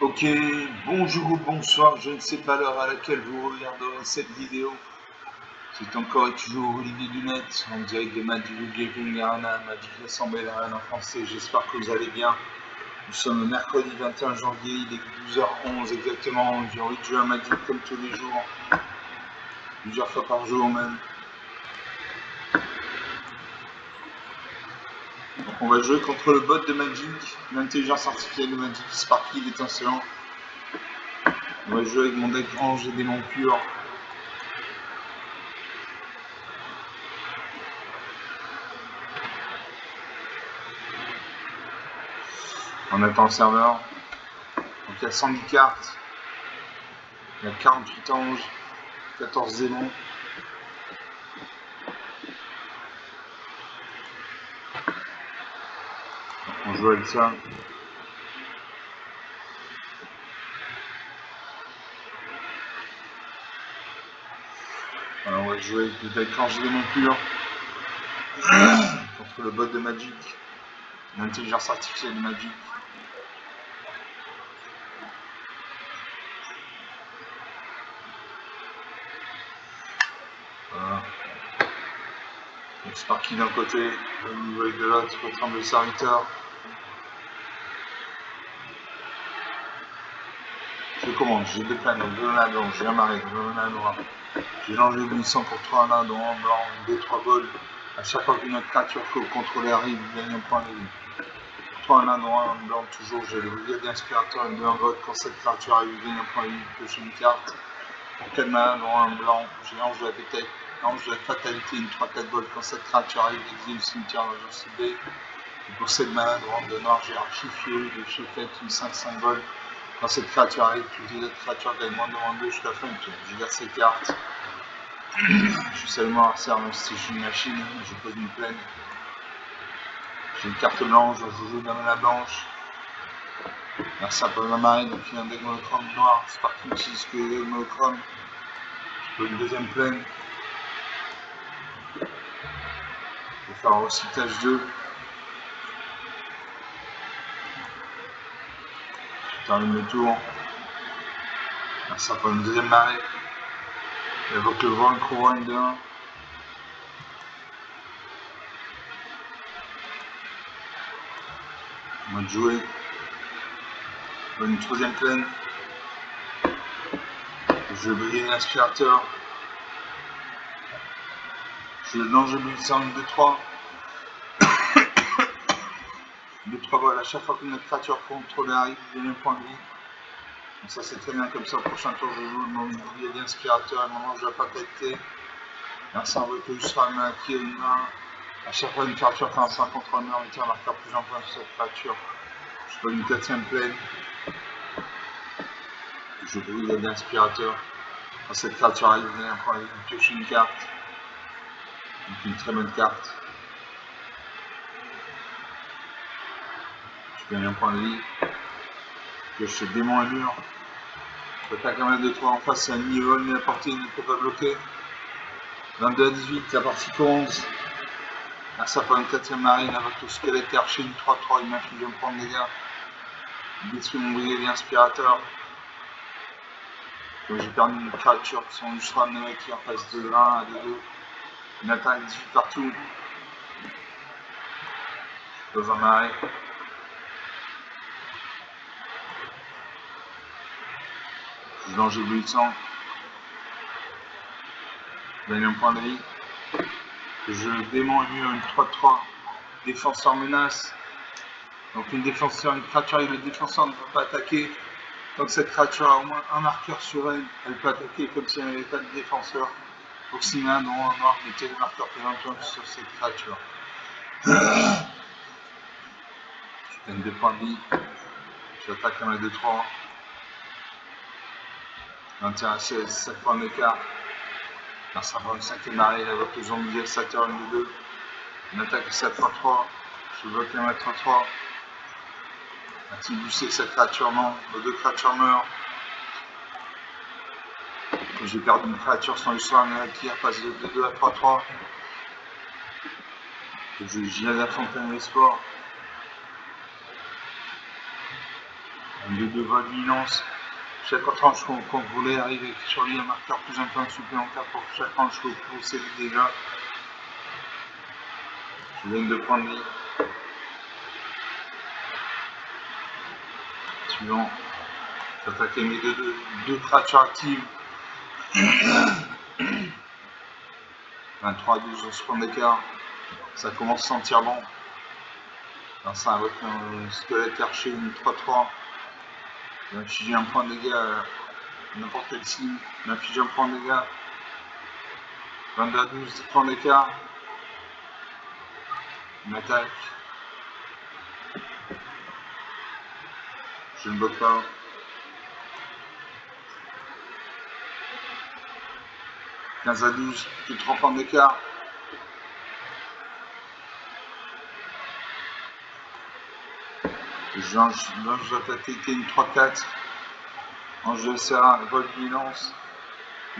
Ok, bonjour ou bonsoir, je ne sais pas l'heure à laquelle vous regarderez cette vidéo. C'est encore et toujours Olivier Dunette, en direct de Magic Gaming Arena, Magic Assemblée Arena en français. J'espère que vous allez bien. Nous sommes le mercredi 21 janvier, il est 12h11 exactement. J'ai envie de jouer à Magic comme tous les jours, plusieurs fois par jour même. Donc on va jouer contre le bot de Magic, l'intelligence artificielle de Magic, Sparky l'étincelant. On va jouer avec mon deck Ange et démon pur. On attend le serveur. Donc il y a 110 cartes, il y a 48 anges, 14 démons. On joue avec ça. Alors on va jouer avec le deck Ange démon pur contre le bot de Magic, l'intelligence artificielle de Magic. Voilà. Donc Sparky d'un côté, le niveau avec de l'autre, retremble le serviteur. Je commande, j'ai deux planètes, deux ladons, j'ai un marais, deux ladons. J'ai l'ange éblouissant pour 3 ladons en blanc, 2-3 bols. À chaque fois qu'une autre créature que vous contrôlez arrive, vous gagnez un point de vie. 3 ladons en blanc, toujours, j'ai le brigade d'inspirateur et 2 en vote. Quand cette créature arrive, vous gagnez un point de vie, pioche une carte. Pour 4 ladons en blanc, j'ai l'ange de la pétette, l'ange de la fatalité, une 3-4 bols. Quand cette créature arrive, exilez le cimetière dans le jour ciblé. Et pour 7 ladons de noir, j'ai archifié de chiffette, une 5-5 bols. Quand cette créature arrive, toutes les autres créatures gagnent -2 jusqu'à la fin du tour. Je garde ces cartes. Je suis seulement à servir si je suis une machine, je pose une plaine. J'ai une carte blanche, je joue dans la blanche. Merci à Paul Mamaré, donc il y a un deck monochrome noir. Sparky utilise que les decks monochrome. Je pose une deuxième plaine. Je vais faire un recyclage 2. Je termine le tour. Merci à Paul une deuxième marée. J'évoque le vent, le Crowine de 1. On va jouer. Une troisième plaine. Je vais briller l'aspirateur. Je lance le éblouissant 2-3. 2-3 balles à chaque fois qu'une autre créature contrôlée arrive, vous gagnez un point de vie. Donc ça c'est très bien comme ça. Au prochain tour, je joue mon bouclier d'inspirateur et mon ange de la fatalité. Merci à vous que je serai acquis une main. À chaque fois une créature fait un 5 contre un mur, mettez un marqueur plus en point sur cette créature. Je fais une 4ème plaine. Je brille l'inspirateur. Quand cette créature arrive, vous gagnez un point de vie, vous piochez une carte. Donc une très bonne carte. Je gagne un point de vie. Pioche ce démon à mur. L'attaque à 2-3 en face, c'est un niveau, mais la portée ne peut pas bloquer. 22 à 18, la partie commence. Merci pour une 4ème marine avec le squelette et archer, une 3-3, il m'inflige un point de dégâts. Il détruit mon bouclier inspirateur. Donc j'ai perdu une créature, son Lustra Noé qui en passe de 1 à 2-2. Une attaque 18 partout. Je pose un marais. Je lance éblouissant. Je gagne un point de vie. Je démon mur une 3-3. Défenseur menace. Donc une créature avec le défenseur ne peut pas attaquer. Tant que cette créature a au moins un marqueur sur elle, elle peut attaquer comme si elle n'avait pas de défenseur. Pour 6 mains, non, en noir, mettez le marqueur présentant sur cette créature. Je gagne 2 points de vie. J'attaque à 2-3. 21 à 16, 7 points d'écart. Ça va une 5ème marée, il invoque le zombie de Saturn de 2. Une attaque à 7x3. Je bloque la 3-3. A-t-il boosté cette créature? Non. Nos 2 créatures meurent. J'ai perdu une créature sans histoire, mais qui passe de 2 à 3-3. Je gère la fontaine de l'espoir. Un 2-2 vol lance. Chaque tranche contrôlée arrive sur lui un marqueur plus un point supplémentaire pour chaque tranche poussée du dégât. Je viens de prendre vie. Suivant. J'attaque mes deux créatures actives. 23-12 sur point d'écart. Ça commence à sentir bon. Alors ça avec un squelette archer, une 3-3. M'infliger un point de dégâts à n'importe quel signe. M'infliger un point de dégâts. 22-12 points d'écart. Une attaque. Je ne bloque pas. « 15-12, plus de 3 points d'écart. J'ange d'attaquer une 3-4. Ange de Serra, vol de lance.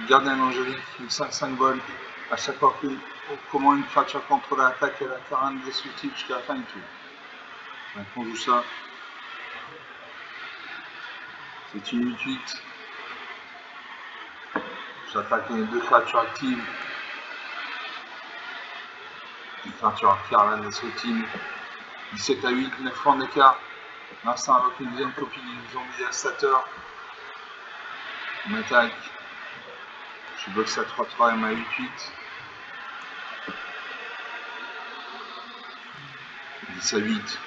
Gardien angélique, une 5-5 vol. À chaque fois que comment une créature contrôle l'attaque, elle a 40 destructif jusqu'à la fin du tour. Donc on joue ça. C'est une 8-8. J'attaque les deux créatures actives. Une créature active à la destructive. 17-8, 9 points d'écart. L'instant avec une deuxième copie du zombie dévastateur. On attaque. Je boxe à 3-3 et ma 8-8. 10-8.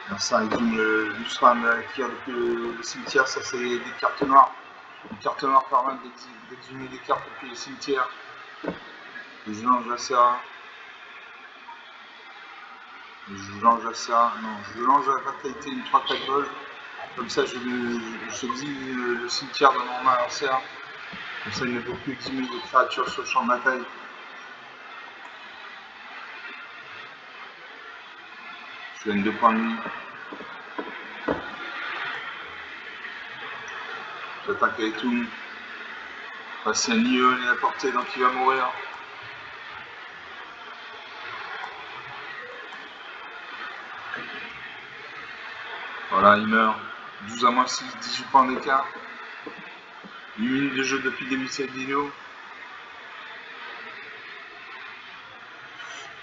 Alors ça exhume le Lustran qui a le cimetière, ça c'est des cartes noires. Les cartes noires permettent d'exhumer des cartes depuis le cimetière. Je lance la Serra. Je lance la Serra. Non, je lance la fatalité une 3-4 vol. Comme ça j'exhume le cimetière de mon main à Serra. Comme ça il ne peut plus exhumer des créatures sur le champ de bataille. Je gagne 2 points de vie. J'attaque avec tout. C'est un lieu, il est à portée, donc il va mourir. Voilà, il meurt. 12 à moins 6, 18 points d'écart. 8 minutes de jeu depuis le début de cette vidéo.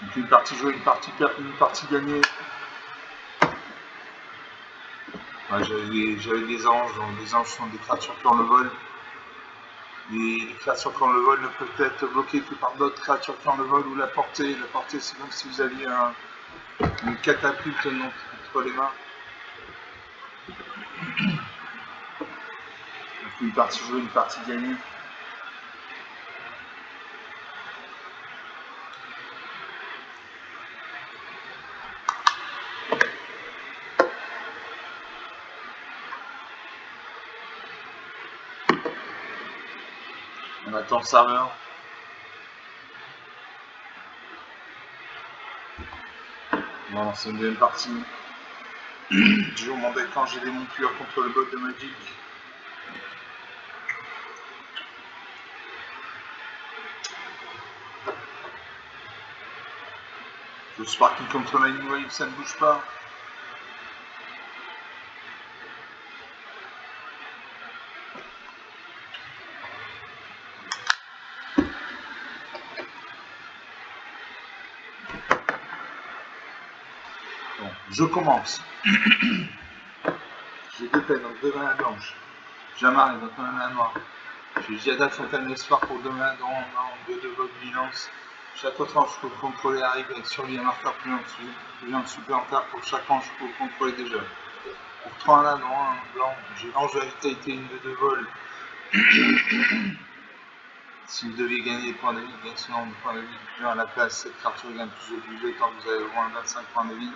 Donc une partie jouée, une partie gagnée. Ouais, j'avais des anges, donc les anges sont des créatures qui ont le vol. Les créatures qui ont le vol ne peuvent être bloquées que par d'autres créatures qui ont le vol ou la portée. La portée, c'est comme si vous aviez une catapulte entre les mains. Donc une partie jouée, une partie gagnée. On attend le serveur. On va lancer une deuxième partie. Je vous demandais quand j'ai des montures contre le bot de Magic. Le Sparking contre la Wave, ça ne bouge pas. Bon, je commence. J'ai deux peines, donc deux mains blanches. Jamar, donc un main noire. J'ai Giada Fontaine d'Espoir pour deux mains dans 2 vol de lance. Chaque autre ange pour contrôler arrive avec sur lui un marqueur plus un supplémentaire pour chaque ange pour contrôler déjà. Pour 3 là, dans un blanc, j'ai l'ange de la vitalité, une de 2 vols. Si vous devez gagner des points de vie, gagnez son nombre de points de vie plus 1 à la place, cette créature gagne plus de budget tant que vous avez au moins 25 points de vie.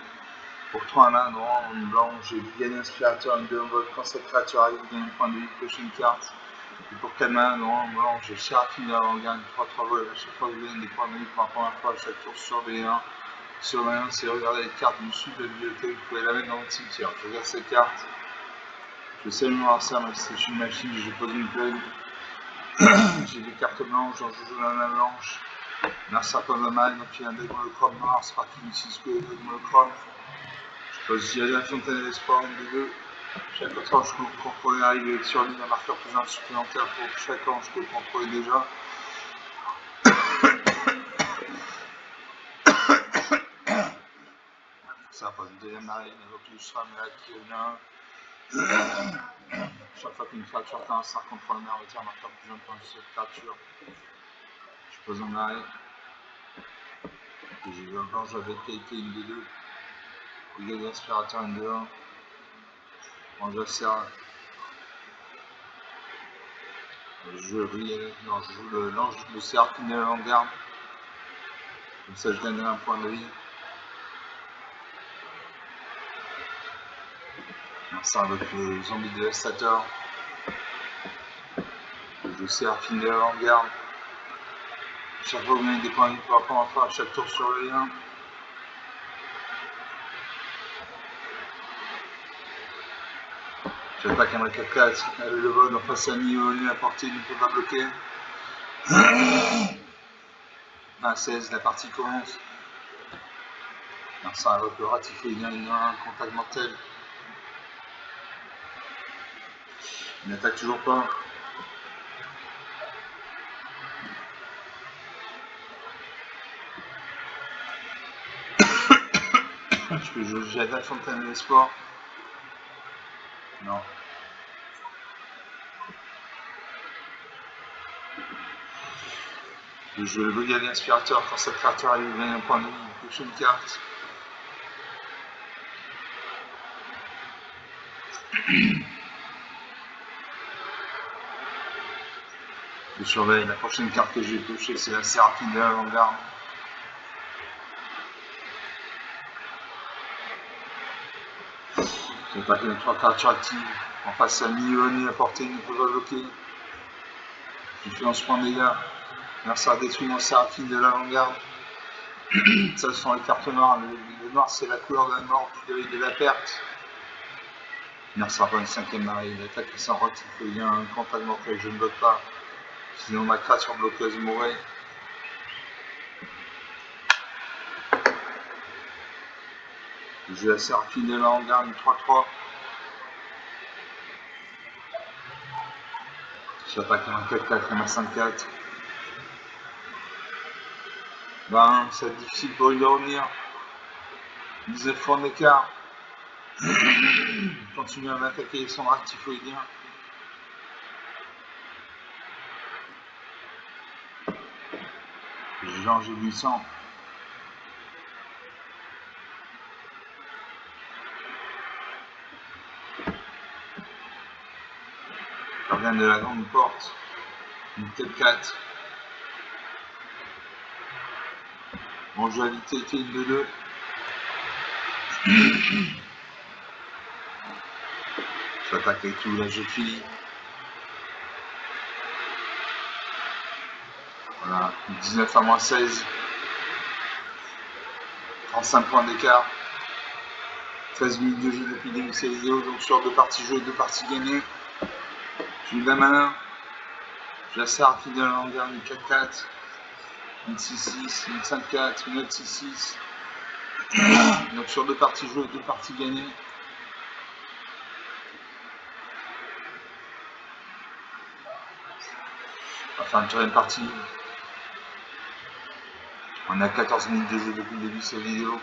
Pour 3 là, noir, en blanc, j'ai gagné inspirateur, une 2 vol. Quand cette créature arrive, vous gagnez un point de vie, prochaine carte. Et pour 4 mains, noir, en blanc, j'ai Seraphine, on gagne 3 vols. À chaque fois, vous gagnez des points de vie pour la première fois à chaque tour sur B1. Sur B1, c'est regarder les cartes du sud de la bibliothèque, vous pouvez la mettre dans votre cimetière. Je regarde cette carte. Je sais le noir ça, même si c'est une machine, j'ai posé une peine. J'ai des cartes blanches, j'en joue la main blanche. Narsa comme la main, donc il y a un deck monochrome noir, c'est parti du 6 que deck monochrome. Je pose Giada Fontaine d'Espoir, une des deux. Chaque autre ange que vous contrôlez arrive sur lui un marqueur plus un supplémentaire pour chaque ange que vous contrôlez déjà. Ça passe une deuxième marée, il n'y a plus ça, mais là qui revient. Chaque fois qu'une créature atteint un cercle contre la mer, retire un marqueur plus un pour cette créature. Je pose en arrêt. Et j'ai eu un blanc avec qualité une des deux. Dégâts d'aspirateur une de 1. Ange serre. Je joue l'ange de cercle qui est en garde. Comme ça je gagnerai un point de vie. Ça avec le zombie dévastateur. Je sers Finder en garde. Chaque fois que vous gagnez des points de vie par rapport à faire à chaque tour sur le lien. J'attaque un 4-4 avec le vol en face à mi au à portée, il ne peut pas bloquer. À 16, la partie commence. Ça avec le ratifié, il y a un contact mortel. Il n'attaque toujours pas. Je peux jouer Jada Fontaine de l'Espoir. Non. Je joue le Bogalier aspirateur. Quand cette créature arrive, il gagne un point de vie. Il touche une carte. Je surveille. La prochaine carte que je vais toucher, c'est la Séraphine de l'avant-garde. Je vais attaquer les 3 créatures actives. En face à mi-oni à portée, il ne peut pas bloquer. Je fais 11 points de dégâts. Mercenaire détruit mon Séraphine de l'avant-garde. Ça, ce sont les cartes noires. Le noir, c'est la couleur de la mort, du deuil de la perte. Mercenaire pour une 5ème marée. Il attaque sans rock, il y a un contact mortel, je ne bloque pas. Sinon, ma créature bloqueuse mourrait. Je la Séraphine de l'avant-garde, 3-3. J'attaque un 4-4 et ma 5-4. Ben, ça va être difficile pour lui de revenir. 19 points d'écart. Continue à m'attaquer son rectifoïdien. J'ai 800. Je reviens de la grande porte. Une tête 4. Bon, je vais vitalité une de 2. J'attaque avec tout, là j'ai fini. Voilà, 19 à moins 16. 35 points d'écart. 13 minutes de jeu depuis le début de cette vidéo, donc sur 2 parties jouées, 2 parties gagnées. J'ai eu la main. Je la sers à fidèle en dernier 4-4. Une 6-6, une 5-4, une autre 6-6. Donc sur 2 parties jouées, 2 parties gagnées. On va faire une troisième partie. On a 14 minutes de jeu depuis le début de cette vidéo.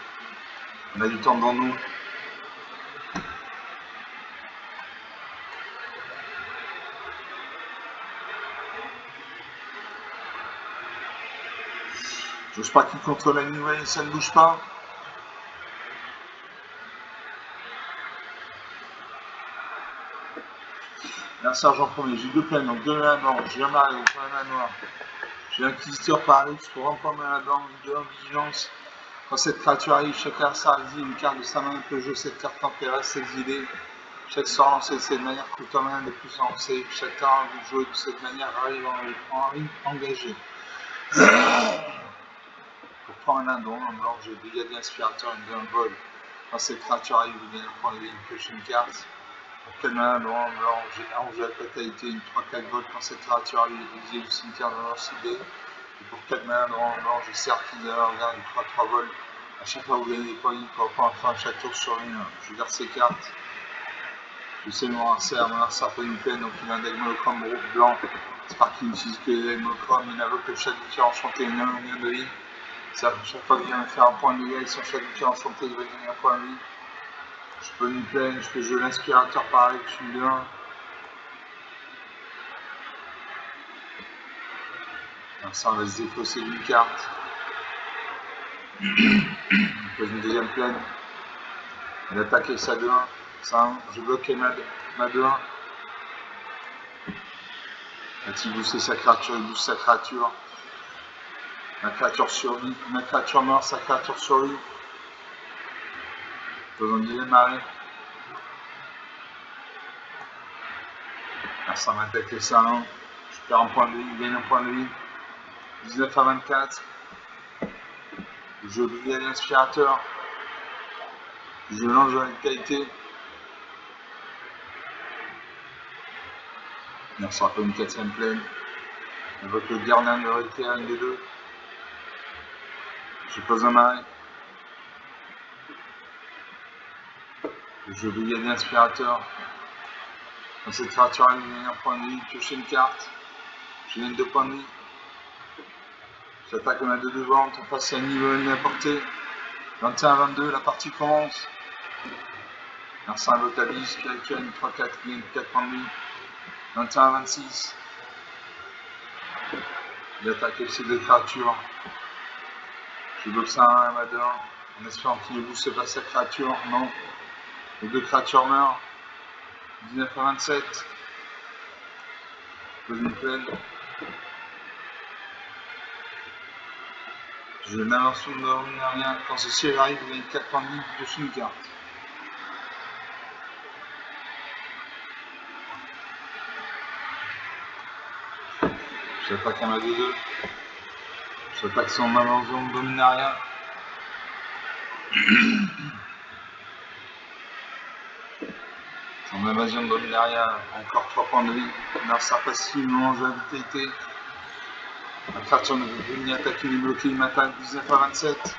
On a du temps devant nous. Je sais pas qui contrôle la nouvelle, ça ne bouge pas. Un sergent premier, j'ai 2 plaines, donc 2 mains blanches, j'ai un mari, donc un main noire. J'ai l'inquisiteur pareil, je peux remplir ma main blanche, 2 en vigilance. Quand cette créature arrive, chaque adversaire exile une carte de sa main peut jouer cette carte tempéraire, s'exiler. Chaque sort lancé de cette manière coûte en main de plus lancé. Chaque carte joué de cette manière arrive en ring engagé. Pour prendre un indon, en blanc, j'ai dégâts d'inspirateur et d'un vol. Quand cette créature arrive, vous gagnez un point de vie, une pioche une carte. Pour quel main blanc, j'ai la fatalité, une 3-4 vols. Quand cette créature arrive, exilez du cimetière dans leur ciblé. Et pour 4 mains blanc, j'ai cercle de regarde, une 3-3 vols. À chaque fois, vous gagnez des points de vie pour prendre enfin chaque tour sur une. Je garde ces cartes. Je sais mon adversaire fait une plaine, donc il a un deck monochrome blanc. C'est par qu'il utilise que les decks monochromes, il invoque le Shadowkeeper enchanté, une union de vie. Chaque fois qu'il vient faire un point de dégâts, son Shadowkeeper enchanté, il va gagner un point de vie. Je peux une plaine, je peux jouer l'inspirateur pareil, je suis bien. Alors ça, on va se défausser d'une carte. On pose une deuxième plaine. Elle attaque avec sa 2-1. Ça, je bloque ma 2-1. Va-t-il booster sa créature, il booste sa créature. Ma créature survit, ma créature meurt, sa créature survit. Besoin de démarrer. Ah, ça m'attaque les salons. Je perds un point de vie, il gagne un point de vie. 19 à 24. Je brille à l'inspirateur. Je lance dans la qualité. Il ne sera pas une quatrième plaine. Avec le gardien de récupérer une des deux. Je pose un marais. Je brille à l'inspirateur. Dans cette créature, il gagne un point de vie. Piocher une carte. Je gagne 2 points de vie. J'attaque, on a 2 devant. On passe à un niveau de la portée. 21 à 22, la partie commence. Merci à Vocalis qui actuelle 3-4, qui gagne 4 points de vie. 21 à 26. Il attaque avec ses 2 créatures. Je bloque ça à 1 à ma 2, en espérant qu'il ne booste pas sa créature. Non. Les 2 créatures meurent. 19 à 27. Je pose une plaine. Je n'avance de rien. Quand ce ciel arrive, vous gagnez 4 points de vie dessus une carte. J'attaque à ma 2-2. J'attaque son main en zone Dominaria. Son invasion de Dominaria, encore 3 points de vie. L'adversaire passive, mange la vitalité. La créature ne peut plus ni attaquer ni bloquer, il m'attaque 19 à 27.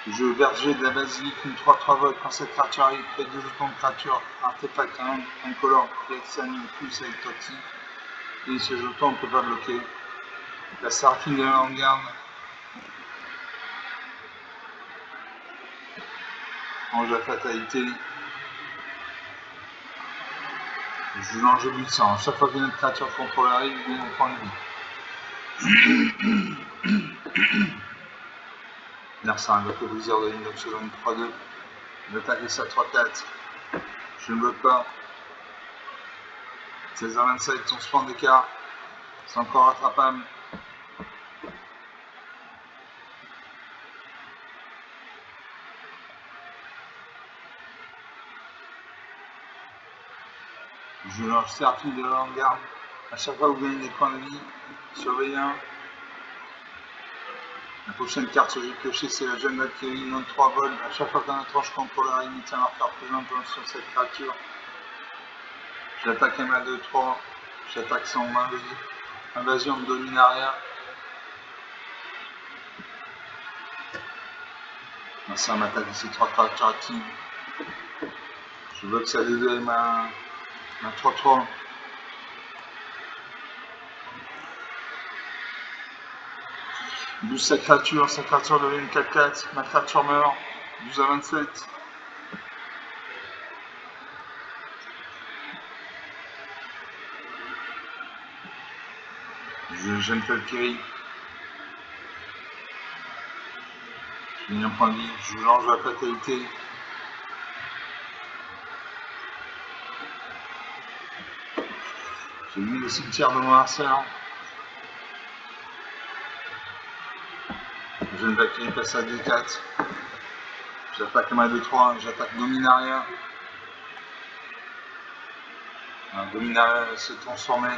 Je berger de la basilique, une 3-3 vol. Quand cette créature arrive, crée 2 jetons de créature, artefact incolore, qui accède plus avec toxique. Et ce jeton, on ne peut pas bloquer. La Seraphine de la Vanguard. Mange la fatalité. Je lance le but de sang. Chaque fois qu'une créature contrôle arrive, il gagne un point de vie. L'adversaire invoque le Blizzard de l'Indoc sur une 3-2. Il attaque et ça 3-4. Je ne bloque pas. 16 à 27, on se prend d'écart. C'est encore rattrapable. Je lance Seraphine de la Vanguard. À chaque fois que vous gagnez des points de vie, surveillez un. La prochaine carte que j'ai piochée, c'est la jeune Valkyrie, non 3 vols. À chaque fois qu'un étrange contrôleur limite un marqueur présent sur cette créature, j'attaque ma 2-3. J'attaque son invasion de Dominaria. Ça m'attaque ici 3 créatures actives. Je bloque sa 2-2 et ma 3-3. Il booste sa créature devient une 4-4, ma créature meurt, 12 à 27. J'aime Valkyrie. Je gagne un point de vie, je lance la fatalité. J'ai mis le cimetière de mon adversaire. Jeune Valkyrie passe à D4. J'attaque ma 2-3, j'attaque Dominaria. Dominaria va se transformer.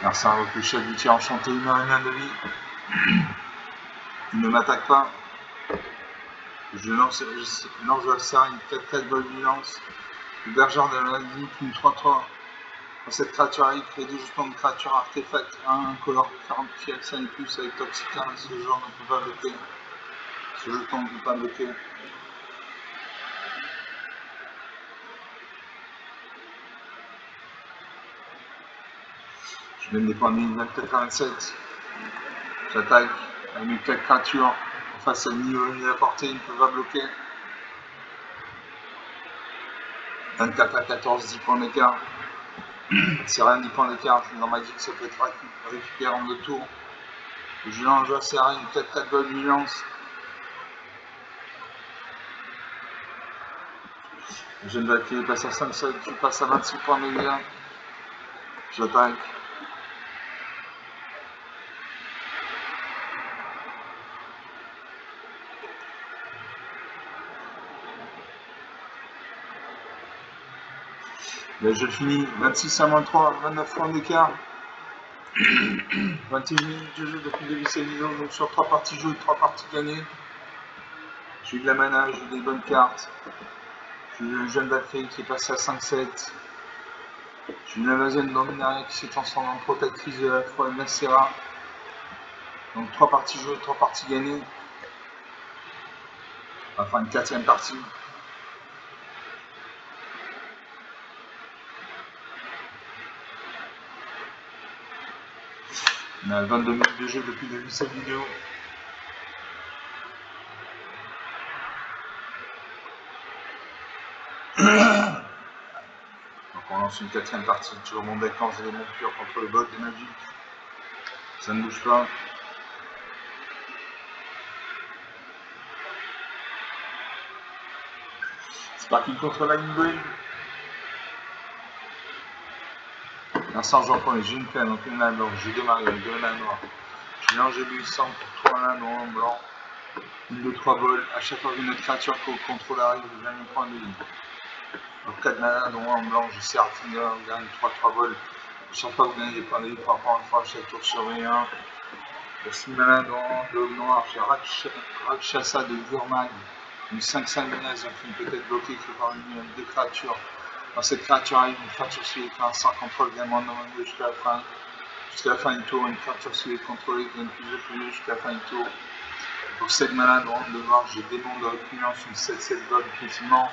Alors ça invoque le chef du tir enchanté, une arène de vie. Il ne m'attaque pas. Je lance la serre, une 4-4 vol violence. Le bergère de la vie, une 3-3. Quand cette créature arrive, crée des jetons de créature artefact 1, color 40 px et plus avec Toxica. Ce genre ne peut pas bloquer. Ce jeton ne peut pas bloquer. Je donne des points de ligne 24-27. J'attaque avec mes 4 créatures. Face à niveau de la portée, il ne peut pas bloquer. 24 à 14, 10 points d'écart. C'est rien, 10 points d'écart. Dans Magic, ça peut être récupéré en 2 tours. Je lance à serrer une 4-4 de vigilance. Le jeune Valkyrie passe à 5-7, je passe à 26 points de dégâts. J'attaque. Là, je finis 26 à moins 3, 29 points d'écart. 21 minutes de jeu depuis le début de cette vidéo, donc sur 3 parties jouées, 3 parties gagnées. J'ai eu de la mana, j'ai eu des bonnes cartes. J'ai eu le jeune Valkyrie qui est passé à 5-7. J'ai eu l'Amazone Dominaria qui s'est transformée en protectrice de la foi de la Serra. Donc 3 parties jouées, 3 parties gagnées. Enfin une 4ème partie. On a 22 minutes de jeu depuis le début de cette vidéo. Donc on lance une 4ème partie, toujours mon deck lance des éléments purs contre le bot de Magic. Ça ne bouge pas. C'est parti contre la Green. L'instant je reprends les j'ai une plaine, donc une main blanche, j'ai 2 mariés, 2 mains noires. Je mélange 800 pour 3 mains noires en blanc. Une de 3 bols, à chaque fois qu'une autre créature qu'au contrôle arrive, je gagne un point de ligne. Donc 4 manas, dont 1 en blanc, j'ai Serafina, on gagne 3 bols. À chaque fois que vous gagnez des points de ligne par rapport à une fois, chaque tour sur 1. Pour 6 manas, dont 2 noirs, j'ai Rakshasa de Gurmag. Une 5-5 menace, donc une peut être bloquée que par une de créatures. Quand cette créature arrive, une créature suivie par un sans contrôle gagne en nombre jusqu'à la fin. Jusqu'à la fin du tour, une créature suivie contrôlée gagne plus jusqu'à la fin du tour. Pour 7 mana de noir, j'ai démon de répugnance, une 7-7 gold, effectivement.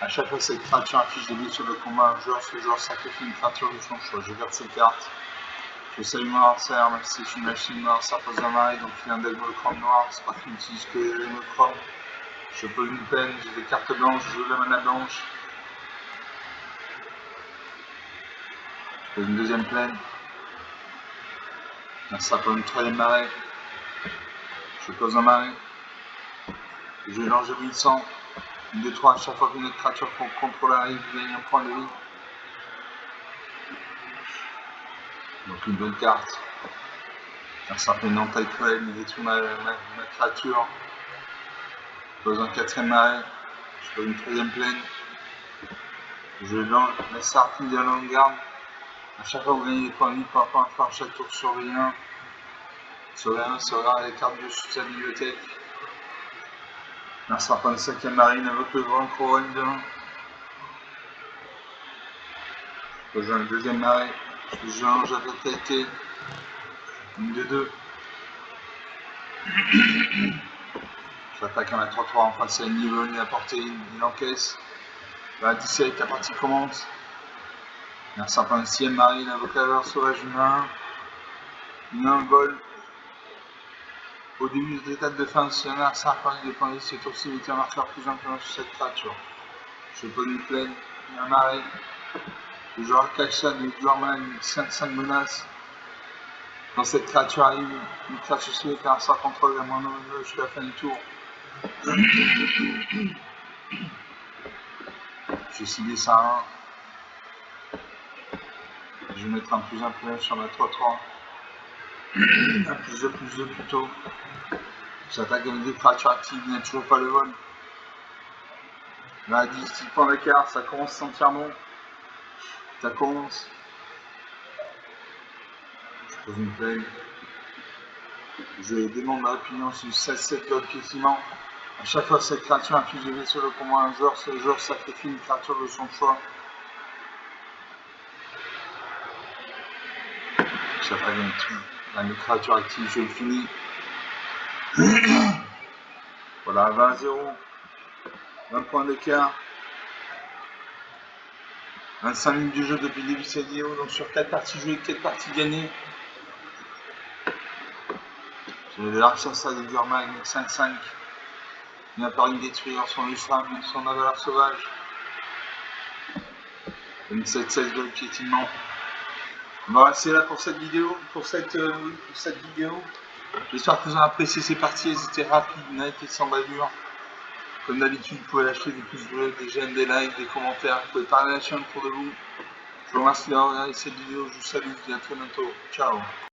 A chaque fois cette créature affiche des blessures de combat, ce joueur sacrifie une créature de son choix. Je garde cette carte. Je salue mon adversaire, même si c'est une machine noire, ça pose un maille, donc il y a un deck monochrome noir, c'est pas qu'il utilise que les monochromes. Je pose une peine, j'ai des cartes blanches, je joue la mana blanche. Je pose une deuxième plaine. Ça pose une 3ème marée. Je pose un marais. Je lance 800. 1, 2, 3, à chaque fois qu'une autre créature qu'on contrôle arrive, il gagne un point de vie. Donc une bonne carte. Un certain non-taille cruel, il détruit ma créature. Je pose un 4ème marais. Je pose une 3ème plaine. Je lance la sartine de la longue garde. A chaque fois que vous gagnez des points de vie par rapport à faire chaque tour surveiller 1. Surveiller 1, c'est regarder les cartes de sa bibliothèque. Un serpent de 5ème marine avec le grand couronne de 1. Je pose un 2ème marais. Je lance avec qualité. Une de 2. J'attaque à 3-3 en face à une niveau, il a porté, il encaisse. À 17, la partie commence. Un 56ème marine, avocat sauvage humain. Une 1 vol. Au début des étapes de fin, si un adversaire parmi des points de vie, c'est aussi éviter un marqueur plus influent sur cette créature. Je pose une plaine, un marais. Le joueur cache ça de Dorman, 5-5 menaces. Quand cette créature arrive, une créature suivie par un sort contrôle à moins de jusqu'à la fin du tour. J'ai ciblé ça à 1. Je vais mettre un plus 1 sur ma 3-3. Un plus 2 plutôt. J'attaque avec des créatures actives, il n'y a toujours pas le vol. Là, à 10 points d'écart, ça commence à sentir bon. Ça commence. Je pose une plaine. Je demande ma opinion sur 16-7 l'autre effectivement. A chaque fois que cette créature inflige des vaisseaux de combat à un joueur, ce joueur sacrifie une créature de son choix. ça pas gagné tout. La créature active, je le finis. Voilà, 20-0. 20 points d'écart. 25 minutes de jeu depuis le début de cette vidéo. Donc sur 4 parties jouées, 4 parties gagnées. J'ai de l'Archassa de Gurmag, 5-5. Il a paru détruire son Lusram, son avaleur sauvage. 7-16 de piétinement. On va rester là pour cette vidéo. J'espère que vous avez apprécié ces parties. Elles étaient rapides, nettes et sans bavure. Comme d'habitude, vous pouvez lâcher des pouces bleus, des j'aime, des likes, des commentaires. Vous pouvez parler à la chaîne autour de vous. Je vous remercie d'avoir regardé cette vidéo. Je vous salue. Je vous dis à très bientôt. Ciao.